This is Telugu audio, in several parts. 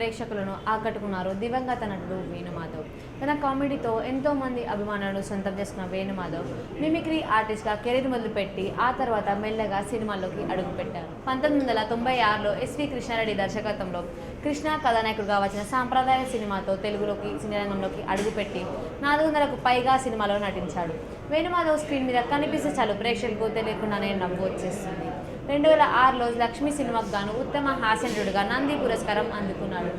ప్రేక్షకులను ఆకట్టుకున్నారు దివంగత నటుడు వేణుమాధవ్. తన కామెడీతో ఎంతో మంది అభిమానులను సొంతం చేసుకున్న వేణుమాధవ్ మిమిక్రీ ఆర్టిస్ట్గా కెరీర్ మొదలుపెట్టి ఆ తర్వాత మెల్లగా సినిమాల్లోకి అడుగుపెట్టారు. 1996లో ఎస్వి కృష్ణారెడ్డి దర్శకత్వంలో కృష్ణ కథానాయకుడిగా వచ్చిన సాంప్రదాయ సినిమాతో తెలుగులోకి సినీ రంగంలోకి అడుగుపెట్టి 400కు పైగా సినిమాలో నటించాడు. వేణుమాధవ్ స్క్రీన్ మీద కనిపిస్తే చాలు ప్రేక్షకులకు తెలియకుండానే నవ్వు వచ్చేస్తుంది. 2006లో లక్ష్మి సినిమాకు గాను ఉత్తమ హాస్య నటుడిగా నంది పురస్కారం అందుకున్నాడు.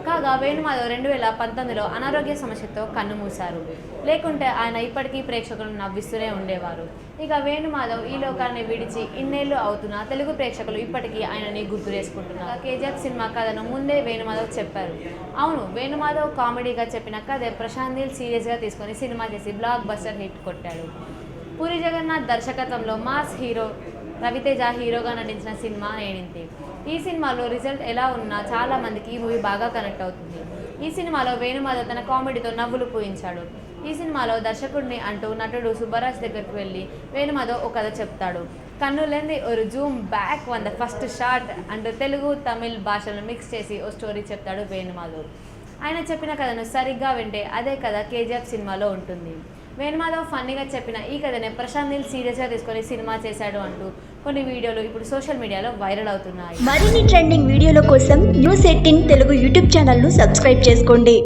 కాగా వేణుమాధవ్ 2019లో అనారోగ్య సమస్యతో కన్నుమూశారు. లేకుంటే ఆయన ఇప్పటికీ ప్రేక్షకులను నవ్విస్తూనే ఉండేవారు. ఇక వేణుమాధవ్ ఈ లోకాన్ని విడిచి ఇన్నేళ్లు అవుతున్నా తెలుగు ప్రేక్షకులు ఇప్పటికీ ఆయనని గుర్తు చేసుకుంటున్నారు. కేజీఎఫ్ సినిమా కథను ముందే వేణుమాధవ్ చెప్పారు. అవును, వేణుమాధవ్ కామెడీగా చెప్పిన కథే ప్రశాంత్ నీల్ సీరియస్గా తీసుకొని సినిమా చేసి బ్లాక్ బస్టర్ హిట్ కొట్టాడు. పూరి జగన్నాథ్ దర్శకత్వంలో మాస్ హీరో రవితేజ హీరోగా నటించిన సినిమా నేనింతే. ఈ సినిమాలో రిజల్ట్ ఎలా ఉన్నా చాలా మందికి ఈ మూవీ బాగా కనెక్ట్ అవుతుంది. ఈ సినిమాలో వేణుమాధవ్ తన కామెడీతో నవ్వులు పూయించాడు. ఈ సినిమాలో దర్శకుడిని అంటూ నటుడు సుబ్బరాజ్ దగ్గరికి వెళ్ళి వేణుమాధవ్ ఒక కథ చెప్తాడు. కన్నులేంది ఒక Zoom back one the first shot అంటూ తెలుగు తమిళ్ భాషలను మిక్స్ చేసి ఓ స్టోరీ చెప్తాడు వేణుమాధవ్. ఆయన చెప్పిన కథను సరిగ్గా వింటే అదే కథ కేజీఎఫ్ సినిమాలో ఉంటుంది. వేణుమాధవ్ ఫన్నీగా చెప్పిన ఈ కథనే ప్రశాంత్ నీల్ సీరియస్గా తీసుకొని సినిమా చేశాడు అంటూ కొన్ని వీడియోలు ఇప్పుడు సోషల్ మీడియాలో వైరల్ అవుతున్నాయి. మరిన్ని ట్రెండింగ్ వీడియోల కోసం న్యూస్ 18 తెలుగు యూట్యూబ్ ఛానల్ను సబ్స్క్రైబ్ చేసుకోండి.